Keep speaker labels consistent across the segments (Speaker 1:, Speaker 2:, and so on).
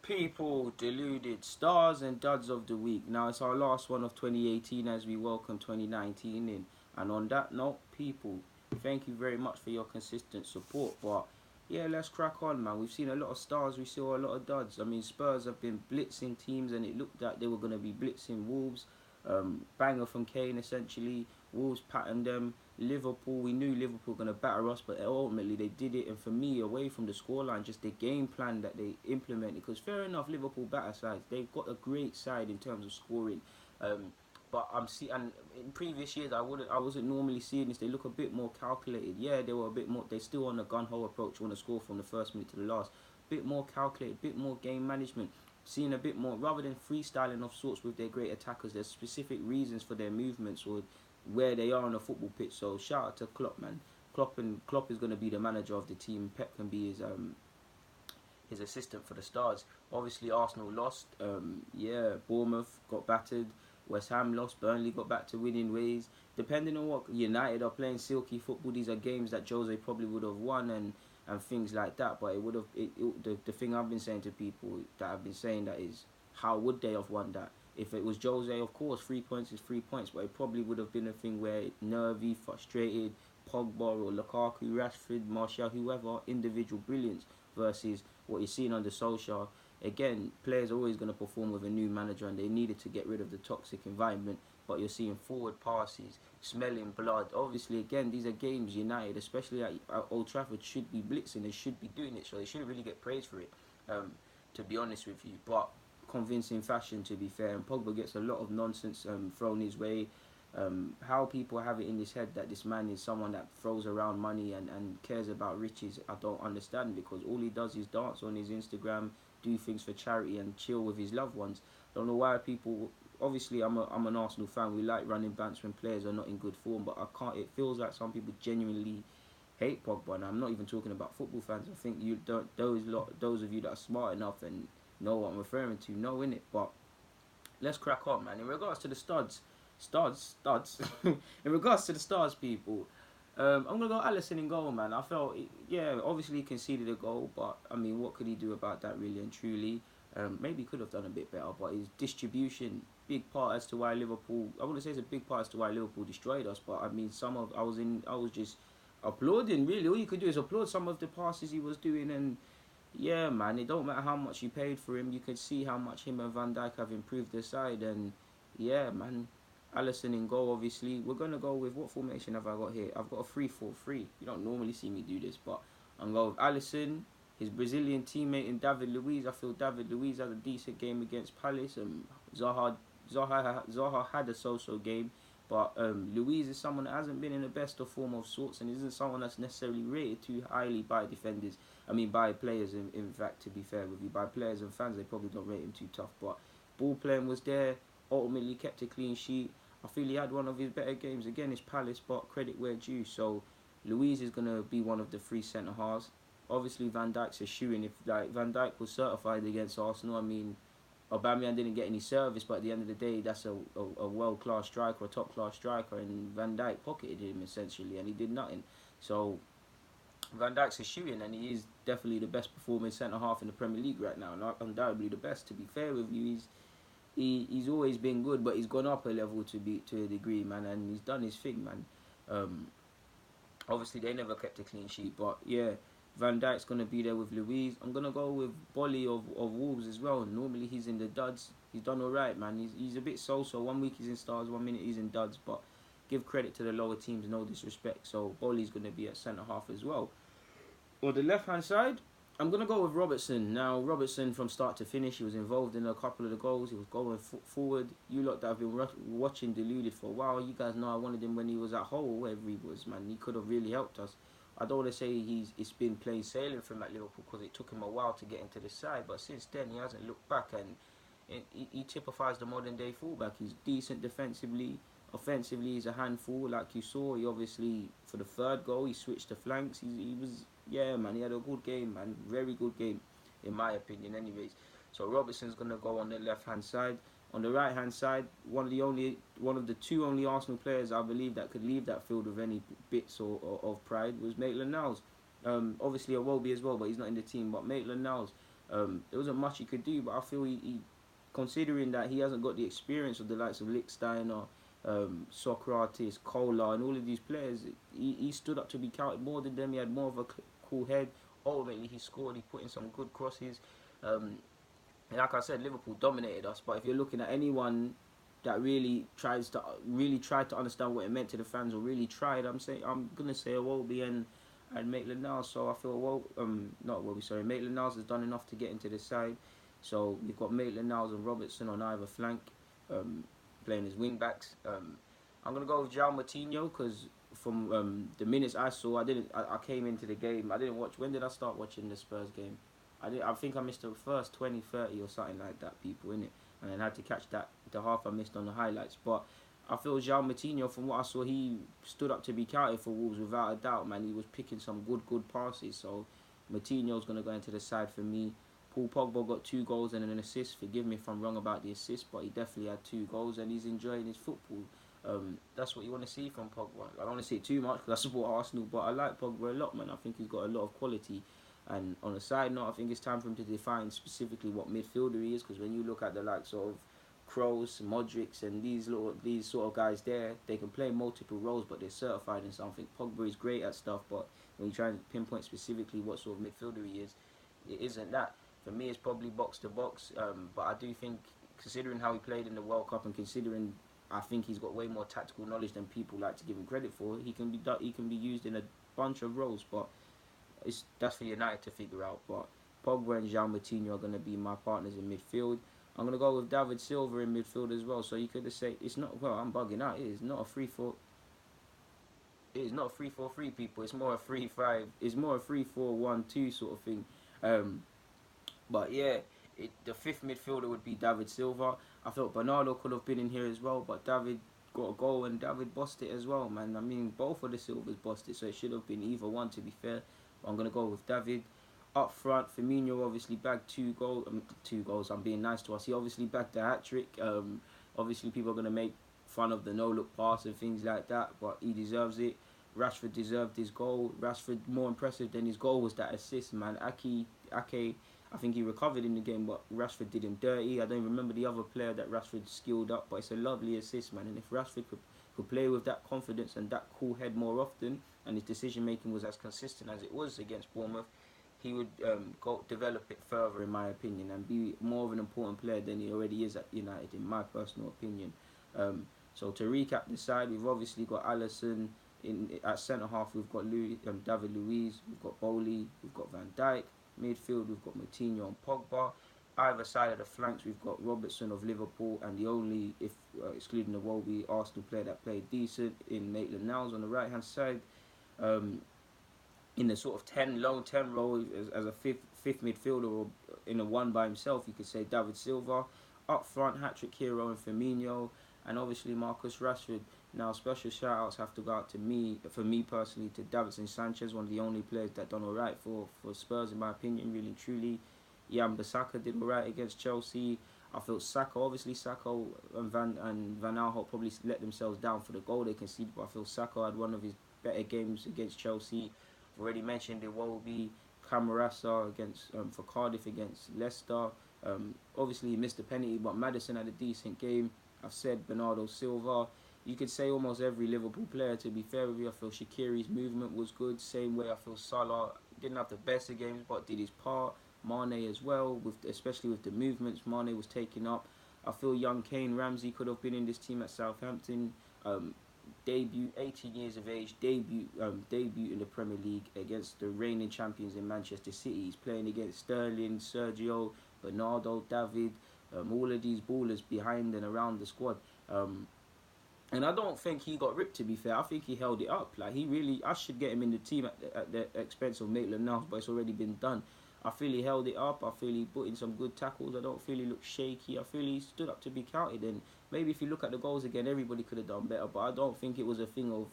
Speaker 1: People deluded stars and duds of the week. Now it's our last one of 2018 as we welcome 2019 in. And on that note, people, thank you very much for your consistent support. But yeah, let's crack on, man. We've seen a lot of stars, we saw a lot of duds. I mean, Spurs have been blitzing teams, and it looked like they were going to be blitzing Wolves. Banger from Kane, essentially. Wolves patterned them. Liverpool, we knew Liverpool were going to batter us, but ultimately they did it. And for me, away from the scoreline, just the game plan that they implemented. Because fair enough, Liverpool batter sides, they've got a great side in terms of scoring. Um, but and in previous years I wasn't normally seeing this. They look a bit more calculated. Yeah, they were a bit more. They're still on a gun ho approach. Want to score from the first minute to the last. Bit more calculated, bit more game management. Seeing a bit more rather than freestyling of sorts with their great attackers. There's specific reasons for their movements or where they are on a football pitch. So shout out to Klopp, man. Klopp is going to be the manager of the team. Pep can be his assistant for the Stars. Obviously, Arsenal lost. Yeah, Bournemouth got battered. West Ham lost. Burnley got back to winning ways. Depending on what United are playing silky football, these are games that Jose probably would have won and things like that. But it would have the thing I've been saying to people that I've been saying that is how would they have won that? If it was Jose, of course, 3 points is 3 points, but it probably would have been a thing where nervy, frustrated, Pogba or Lukaku, Rashford, Martial, whoever, individual brilliance versus what you're seeing on the social. Again, players are always going to perform with a new manager, and they needed to get rid of the toxic environment. But you're seeing forward passes, smelling blood. Obviously, again, these are games. United, especially at Old Trafford, should be blitzing. They should be doing it, so they shouldn't really get praised for it. To be honest with you, but convincing fashion, to be fair. And Pogba gets a lot of nonsense thrown his way. How people have it in his head that this man is someone that throws around money and cares about riches, I don't understand, because all he does is dance on his Instagram, do things for charity, and chill with his loved ones. Don't know why people. Obviously, I'm an Arsenal fan. We like running bants when players are not in good form, but I can't. It feels like some people genuinely hate Pogba, and I'm not even talking about football fans. I think you don't those of you that are smart enough and know what I'm referring to know in it. But let's crack on, man. In regards to the studs. In regards to the stars, people, I'm gonna go Allison in goal, man. I felt, yeah, obviously he conceded a goal, but I mean, what could he do about that, really and truly? Maybe he could have done a bit better, but his distribution, big part as to why Liverpool. I wouldn't say it's a big part as to why Liverpool destroyed us, but I mean, I was just applauding. Really, all you could do is applaud some of the passes he was doing, and yeah, man, it don't matter how much you paid for him. You could see how much him and Van Dijk have improved their side, and yeah, man, Allison in goal. Obviously, we're gonna go with what formation have I got here? I've got a 3-4-3. You don't normally see me do this, but I'm going with Allison, his Brazilian teammate in David Luiz. I feel David Luiz had a decent game against Palace, and Zaha had a so-so game. But Luiz is someone that hasn't been in the best of form of sorts, and isn't someone that's necessarily rated too highly by defenders. I mean, by players, in fact, to be fair with you. By players and fans, they probably don't rate him too tough. But ball playing was there, ultimately kept a clean sheet. I feel he had one of his better games. Again, it's Palace, but credit where due. So, Luiz is going to be one of the three centre halves. Obviously, Van Dijk's a shoe-in. If like Van Dijk was certified against Arsenal, I mean, Aubameyang didn't get any service, but at the end of the day, that's a world-class striker, a top-class striker, and Van Dijk pocketed him, essentially, and he did nothing. So, Van Dijk's a shooting, and he is definitely the best performing centre half in the Premier League right now, and undoubtedly the best. To be fair with you, he's always been good, but he's gone up a level to a degree, man, and he's done his thing, man. Um, Obviously, they never kept a clean sheet, but yeah, Van Dijk's gonna be there with Luiz. I'm gonna go with Bolly of Wolves as well. Normally he's in the duds. He's done alright, man. He's a bit so-so. 1 week he's in stars, 1 minute he's in duds, but give credit to the lower teams, no disrespect. So Bolly's gonna be at centre half as well. On the left hand side, I'm gonna go with Robertson. Now Robertson, from start to finish, he was involved in a couple of the goals. He was going forward. You lot that have been watching Deluded for a while, you guys know I wanted him when he was at Hull, wherever he was. Man, he could have really helped us. I don't want to say it's been plain sailing for him at Liverpool, because it took him a while to get into the side. But since then, he hasn't looked back, and he typifies the modern day fullback. He's decent defensively. Offensively, he's a handful. Like you saw, he obviously, for the third goal, he switched to flanks. He was, yeah, man, he had a good game, man. Very good game, in my opinion, anyways. So Robertson's going to go on the left-hand side. On the right-hand side, one of the two only Arsenal players I believe that could leave that field with any bits of pride was Maitland-Niles. Obviously, Iwobi as well, but he's not in the team. But Maitland-Niles, There wasn't much he could do, but I feel considering that he hasn't got the experience of the likes of Lichtsteiner, Socrates, Kola, and all of these players, he stood up to be counted more than them. He had more of a cool head. Ultimately, he scored. He put in some good crosses. Um, and like I said, Liverpool dominated us. But if you're looking at anyone that really tried to understand what it meant to the fans, or really tried, I'm gonna say Iwobi and Maitland-Niles. So I feel not Iwobi, sorry, Maitland-Niles has done enough to get into the side. So we've got Maitland-Niles and Robertson on either flank, um, playing as wing backs. I'm gonna go with João Moutinho because from the minutes I saw, I came into the game. I didn't watch. When did I start watching the Spurs game? I think I missed the first 20, 30 or something like that, people, innit? And then had to catch the half I missed on the highlights. But I feel João Moutinho, from what I saw, he stood up to be counted for Wolves without a doubt, man. He was picking some good passes. So Moutinho's going to go into the side for me. Paul Pogba got 2 goals and an assist. Forgive me if I'm wrong about the assist, but he definitely had 2 goals and he's enjoying his football. That's what you want to see from Pogba. I don't want to see it too much because I support Arsenal, but I like Pogba a lot, man. I think he's got a lot of quality. And on a side note, I think it's time for him to define specifically what midfielder he is, because when you look at the likes of Kroos, Modric, and these sort of guys there, they can play multiple roles, but they're certified in something. Pogba is great at stuff, but when you try and pinpoint specifically what sort of midfielder he is, it isn't that. For me, it's probably box to box. But I do think, considering how he played in the World Cup, and considering I think he's got way more tactical knowledge than people like to give him credit for, he can be used in a bunch of roles, but that's for United to figure out. But Pogba and João Moutinho are going to be my partners in midfield. I'm going to go with David Silva in midfield as well. So you could just say it's not. Well, I'm bugging out. It is not a 3-4. It is not a 3-4-3, people. It's more a 3-5. It's more a 3-4-1-2 sort of thing. But yeah, the fifth midfielder would be David Silva. I felt Bernardo could have been in here as well, but David got a goal and David bossed it as well, man. I mean, both of the Silvers bossed it, so it should have been either one, to be fair. But I'm going to go with David. Up front, Firmino obviously bagged 2 goals. 2 goals, I'm being nice to us. He obviously bagged the hat-trick. Obviously, people are going to make fun of the no-look pass and things like that, but he deserves it. Rashford deserved his goal. Rashford, more impressive than his goal was that assist, man. Ake, I think he recovered in the game, but Rashford did him dirty. I don't remember the other player that Rashford skilled up, but it's a lovely assist, man. And if Rashford could play with that confidence and that cool head more often, and his decision-making was as consistent as it was against Bournemouth, he would develop it further, in my opinion, and be more of an important player than he already is at United, in my personal opinion. So to recap the side, we've obviously got Alisson. At centre-half, we've got David Luiz, we've got Bowley, we've got Van Dijk. Midfield, we've got Moutinho and Pogba. Either side of the flanks, we've got Robertson of Liverpool, and the only, if excluding the Iwobi, Arsenal player that played decent in Maitland-Niles on the right-hand side. In the sort of lone 10 role as a fifth midfielder, or in a one by himself, you could say David Silva. Up front, hat-trick hero and Firmino, and obviously Marcus Rashford. Now, special shout-outs have to go out to me, for me personally, to Davinson Sanchez, one of the only players that done all right for Spurs, in my opinion, really, truly. Wan-Bissaka did all right against Chelsea. I felt Saka and Van Aanholt probably let themselves down for the goal they conceded, but I feel Saka had one of his better games against Chelsea. I've already mentioned Iwobi, Camarasa for Cardiff against Leicester. Obviously, he missed a penalty, but Maddison had a decent game. I've said Bernardo Silva. You could say almost every Liverpool player, to be fair with you. I feel Shaqiri's movement was good. Same way I feel Salah didn't have the best of games, but did his part. Mane as well, especially with the movements Mane was taking up. I feel young Kane Ramsey could have been in this team at Southampton. Debut, 18 years of age, debut in the Premier League against the reigning champions in Manchester City. He's playing against Sterling, Sergio, Bernardo, David, all of these ballers behind and around the squad. And I don't think he got ripped, to be fair. I think he held it up. Like, I should get him in the team at the expense of Maitland-Niles, but it's already been done. I feel he held it up. I feel he put in some good tackles. I don't feel he looked shaky. I feel he stood up to be counted. And maybe if you look at the goals again, everybody could have done better. But I don't think it was a thing of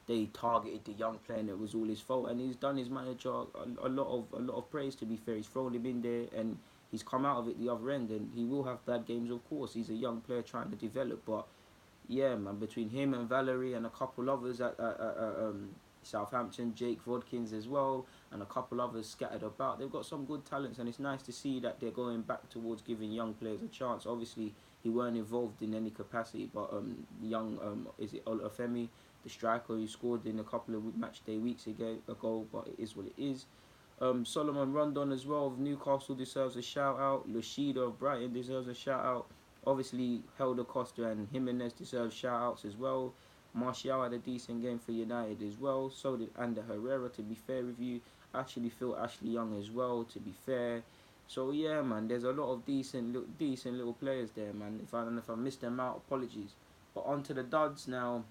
Speaker 1: they targeted the young player and it was all his fault. And he's done his manager a lot of praise, to be fair. He's thrown him in there and he's come out of it the other end. And he will have bad games, of course. He's a young player trying to develop, but yeah, man, between him and Valerie and a couple others at Southampton, Jake Vodkins as well, and a couple others scattered about. They've got some good talents, and it's nice to see that they're going back towards giving young players a chance. Obviously, he weren't involved in any capacity, but young is it Olafemi, the striker who scored in a couple of match day weeks ago, but it is what it is. Solomon Rondon as well of Newcastle deserves a shout out. Lushida of Brighton deserves a shout out. Obviously, Helder Costa and Jimenez deserve shout outs as well. Martial had a decent game for United as well. So did Ander Herrera, to be fair with you. I actually feel Ashley Young as well, to be fair. So yeah, man, there's a lot of decent little players there, man. If I missed them out, apologies. But on to the duds now.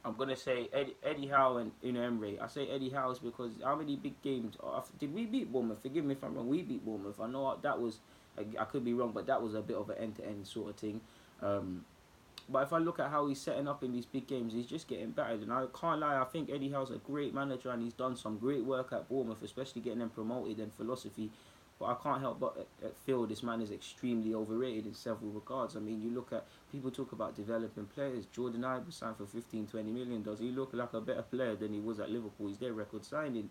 Speaker 1: I'm gonna say Eddie Howe and Emery. I say Eddie Howe's because how many big games did we beat Bournemouth? Forgive me if I'm wrong. We beat Bournemouth. I know that was I could be wrong, but that was a bit of an end-to-end sort of thing. But if I look at how he's setting up in these big games, he's just getting battered. And I can't lie, I think Eddie Howe's a great manager and he's done some great work at Bournemouth, especially getting them promoted and philosophy. But I can't help but feel this man is extremely overrated in several regards. I mean, you look at, people talk about developing players. Jordan Ibe signed for 15-20 million. Does he look like a better player than he was at Liverpool? He's their record signing.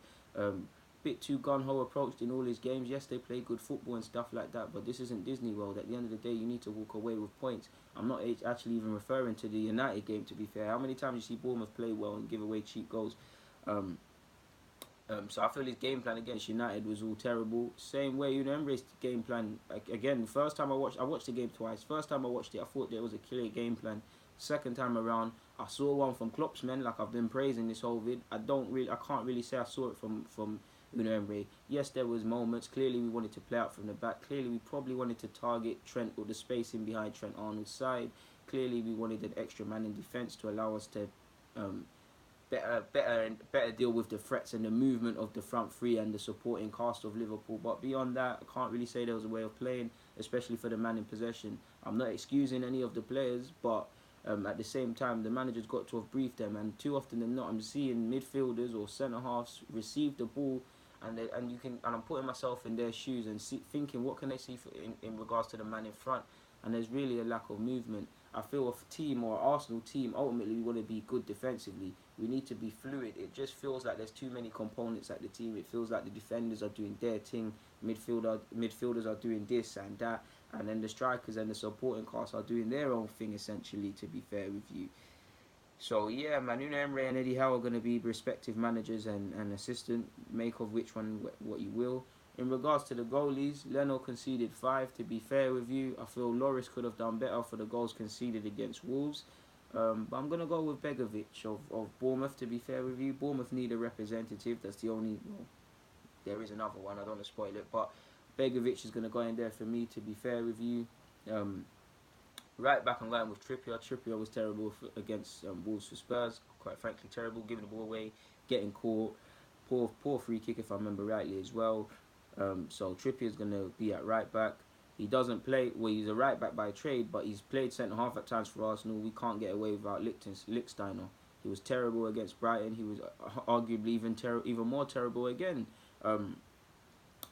Speaker 1: Bit too gun-ho approached in all his games. Yes, they play good football and stuff like that, but this isn't Disney World. At the end of the day, you need to walk away with points. I'm not actually even referring to the United game, to be fair. How many times you see Bournemouth play well and give away cheap goals? So I feel his game plan against United was all terrible. Same way, Emery's game plan, again, first time I watched the game twice. First time I watched it, I thought there was a clear game plan. Second time around, I saw one from Klopp's men, like I've been praising this whole vid. I can't really say I saw it from Emery. Yes, there was moments. Clearly, we wanted to play out from the back. Clearly, we probably wanted to target Trent or the space in behind Trent Arnold's side. Clearly, we wanted an extra man in defence to allow us to better deal with the threats and the movement of the front three and the supporting cast of Liverpool. But beyond that, I can't really say there was a way of playing, especially for the man in possession. I'm not excusing any of the players, but at the same time, the manager's got to have briefed them. And too often than not, I'm seeing midfielders or centre halves receive the ball, and I'm putting myself in their shoes and thinking, what can they see in regards to the man in front? And there's really a lack of movement. I feel a team or Arsenal team, ultimately we want to be good defensively. We need to be fluid. It just feels like there's too many components at the team. It feels like the defenders are doing their thing, midfielders are doing this and that, and then the strikers and the supporting cast are doing their own thing, essentially, to be fair with you. So yeah, man, Emery and Eddie Howe are going to be respective managers and assistant. Make of which one what you will. In regards to the goalies, Leno conceded 5. To be fair with you, I feel Loris could have done better for the goals conceded against Wolves. But I'm going to go with Begovic of Bournemouth, to be fair with you. Bournemouth need a representative. That's the only... Well, there is another one. I don't want to spoil it. But Begovic is going to go in there for me, to be fair with you. Right back, I'm going with Trippier. Trippier was terrible against Wolves for Spurs. Quite frankly, terrible. Giving the ball away, getting caught. Poor free kick, if I remember rightly, as well. So Trippier's going to be at right back. He doesn't play, well, he's a right back by trade, but he's played centre half at times for Arsenal. We can't get away without Lichtsteiner. He was terrible against Brighton. He was arguably even more terrible again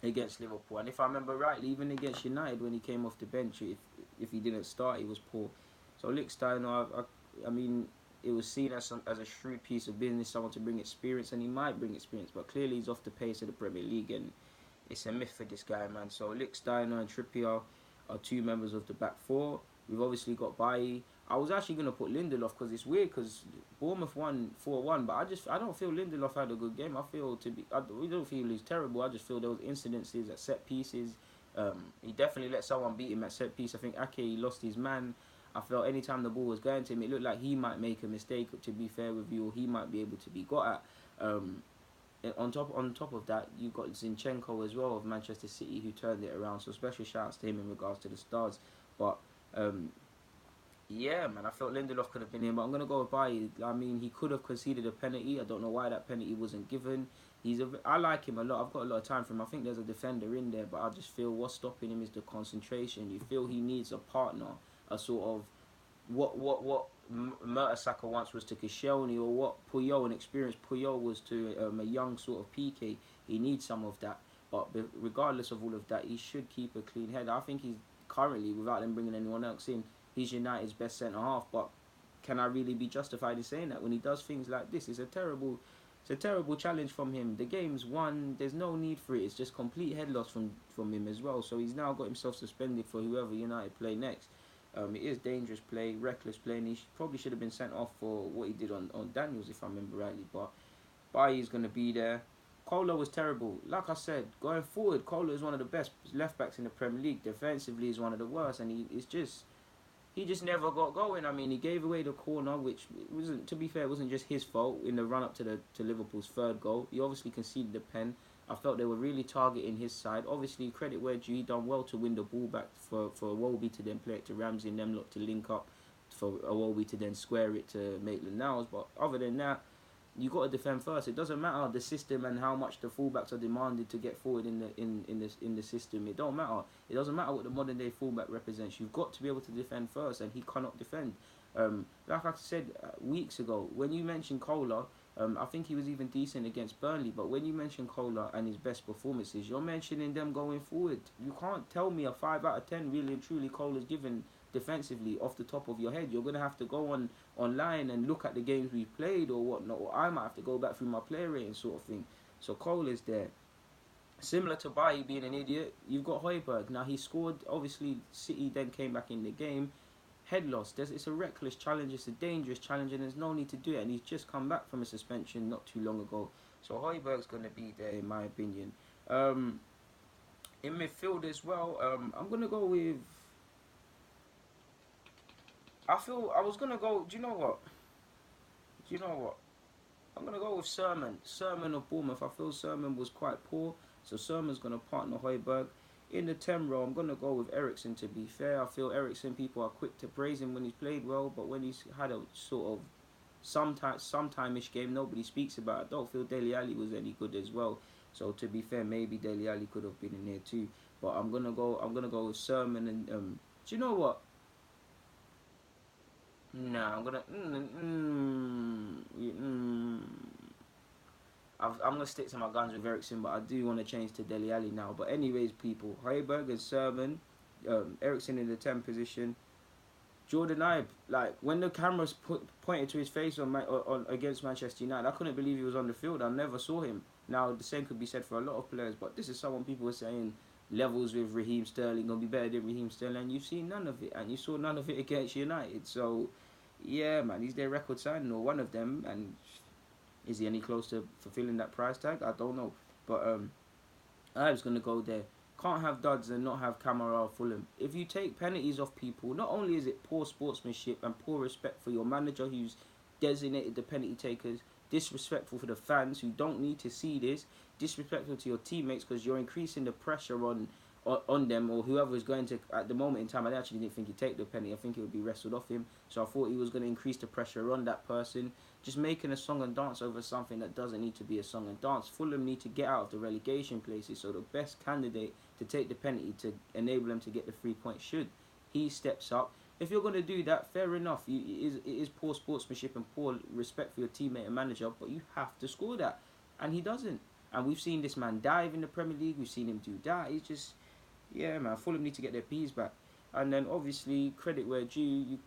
Speaker 1: against Liverpool. And if I remember rightly, even against United when he came off the bench, if he didn't start, he was poor. So Lichtsteiner, I mean, it was seen as a shrewd piece of business, someone to bring experience, and he might bring experience, but clearly he's off the pace of the Premier League, and it's a myth for this guy, man. So Lichtsteiner and Trippier are two members of the back four. We've obviously got Bailly. I was actually going to put Lindelof because it's weird because Bournemouth won 4-1, but I don't feel Lindelof had a good game. We don't feel he's terrible. I just feel there was incidences at set pieces. He definitely let someone beat him at set piece. I think Ake lost his man. I felt anytime the ball was going to him, it looked like he might make a mistake, to be fair with you, or he might be able to be got at. On top of that, you've got Zinchenko as well of Manchester City, who turned it around. So special shouts to him in regards to the stars. But yeah, man, I felt Lindelof could have been in, but I'm gonna go with Bailly. I mean, he could have conceded a penalty. I don't know why that penalty wasn't given. I like him a lot. I've got a lot of time for him. I think there's a defender in there, but I just feel what's stopping him is the concentration. You feel he needs a partner, a sort of what Mertesacker once was to Koscielny, or what Puyol, an experienced Puyol, was to a young sort of PK. He needs some of that. But regardless of all of that, he should keep a clean head. I think he's currently, without them bringing anyone else in, he's United's best centre half. But can I really be justified in saying that when he does things like this? It's a terrible It's a terrible challenge from him. The game's won. There's no need for it. It's just complete head loss from him as well. So he's now got himself suspended for whoever United play next. It is dangerous play, reckless play, and he probably should have been sent off for what he did on Daniels, if I remember rightly. But Bailly's going to be there. Kola was terrible. Like I said, going forward, Kola is one of the best left backs in the Premier League. Defensively, he's one of the worst, and he just never got going. I mean, he gave away the corner, which wasn't, to be fair, it wasn't just his fault in the run up to Liverpool's third goal. He obviously conceded the pen. I felt they were really targeting his side. Obviously, credit where due, he done well to win the ball back for Iwobi to then play it to Ramsey and them lot to link up for Iwobi to then square it to Maitland-Niles. But other than that, you got to defend first. It doesn't matter the system and how much the fullbacks are demanded to get forward in the system. It don't matter. It doesn't matter what the modern day fullback represents. You've got to be able to defend first, and he cannot defend. Like I said weeks ago, when you mentioned Kola, I think he was even decent against Burnley. But when you mention Kola and his best performances, you're mentioning them going forward. You can't tell me a 5 out of 10 really and truly Kola's given defensively off the top of your head. You're gonna have to go online and look at the games we played or whatnot, or I might have to go back through my player rating sort of thing. So Cole is there. Similar to Bailly being an idiot, you've got Højbjerg. Now he scored, obviously City then came back in the game. Head loss. It's a reckless challenge, it's a dangerous challenge, and there's no need to do it. And he's just come back from a suspension not too long ago. So Højbjerg's gonna be there in my opinion. In midfield as well, I'm gonna go with I was gonna go. Do you know what? I'm gonna go with Sermon. Sermon of Bournemouth. I feel Sermon was quite poor, so Sermon's gonna partner Højbjerg. In the 10 row, I'm gonna go with Eriksen. To be fair, I feel Eriksen. People are quick to praise him when he's played well, but when he's had a sort of sometime-ish game, nobody speaks about it. I don't feel Dele Alli was any good as well. So to be fair, maybe Dele Alli could have been in here too. But I'm gonna go with Sermon and do you know what? Nah, I'm gonna. I'm gonna stick to my guns with Eriksen, but I do want to change to Dele Alli now. But anyways, people, Højbjerg and Sermon, Eriksen in the 10 position. Jordan Ibe, like when the cameras pointed to his face on against Manchester United, I couldn't believe he was on the field. I never saw him. Now the same could be said for a lot of players, but this is someone people were saying levels with Raheem Sterling gonna be better than Raheem Sterling, and you've seen none of it, and you saw none of it against United. So yeah, man, he's their record signing or one of them, and is he any close to fulfilling that price tag? I don't know, but I was gonna go there. Can't have duds and not have Camara or Fulham. If you take penalties off people, not only is it poor sportsmanship and poor respect for your manager who's designated the penalty takers, disrespectful for the fans who don't need to see this, disrespectful to your teammates because you're increasing the pressure on them or whoever is going to, at the moment in time, I actually didn't think he'd take the penalty. I think it would be wrestled off him. So I thought he was going to increase the pressure on that person. Just making a song and dance over something that doesn't need to be a song and dance. Fulham need to get out of the relegation places. So the best candidate to take the penalty to enable them to get the 3 points should. He steps up. If you're going to do that, fair enough. It is poor sportsmanship and poor respect for your teammate and manager, but you have to score that. And he doesn't. And we've seen this man dive in the Premier League. We've seen him do that. He's just... Yeah, man, Fulham need to get their peas back. And then, obviously, credit where due, you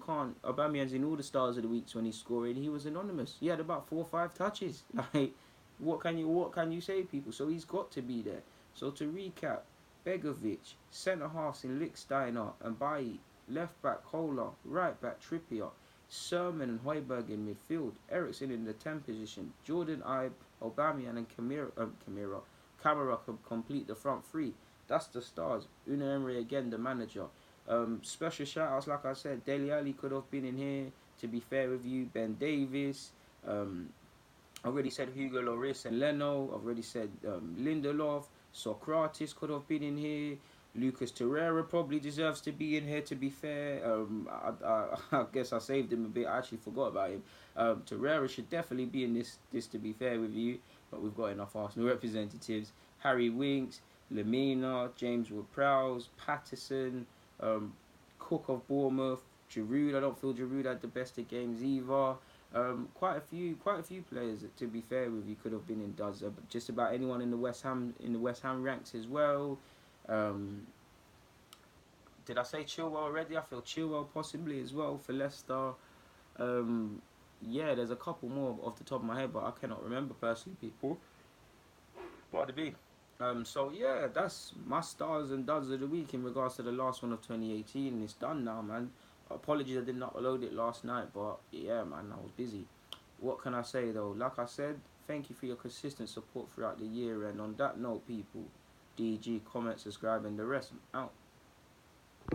Speaker 1: can't... Aubameyang's in all the stars of the weeks when he's scoring. He was anonymous. He had about 4 or 5 touches. Like, what can you say, people? So he's got to be there. So to recap, Begovic, centre-halves in Lichtsteiner and Bailly, left-back Kola, right-back Trippier, Sermon and Højbjerg in midfield, Eriksen in the 10 position, Jordan Ibe, Aubameyang and Camara could complete the front three. That's the stars. Unai Emery again, the manager. Special shout-outs, like I said, Dele Alli could have been in here, to be fair with you, Ben Davies, I already said Hugo Lloris and Leno, I've already said Lindelof, Socrates could have been in here, Lucas Torreira probably deserves to be in here, to be fair. I guess I saved him a bit. I actually forgot about him. Torreira should definitely be in this, to be fair with you. But we've got enough Arsenal representatives. Harry Winks, Lamina, James Ward-Prowse, Patterson, Cook of Bournemouth, Giroud. I don't feel Giroud had the best of games either. Quite a few players that, to be fair with you, could have been in duds. Just about anyone in the West Ham ranks as well. Did I say Chilwell already? I feel Chilwell possibly as well for Leicester. yeah, there's a couple more off the top of my head, but I cannot remember personally, people. Pardon me. So yeah, that's my stars and duds of the week in regards to the last one of 2018. It's done now, man. Apologies, I did not upload it last night, but yeah, man, I was busy. What can I say though? Like I said, thank you for your consistent support throughout the year. And on that note, people, DG, comment, subscribe, and the rest. I'm out.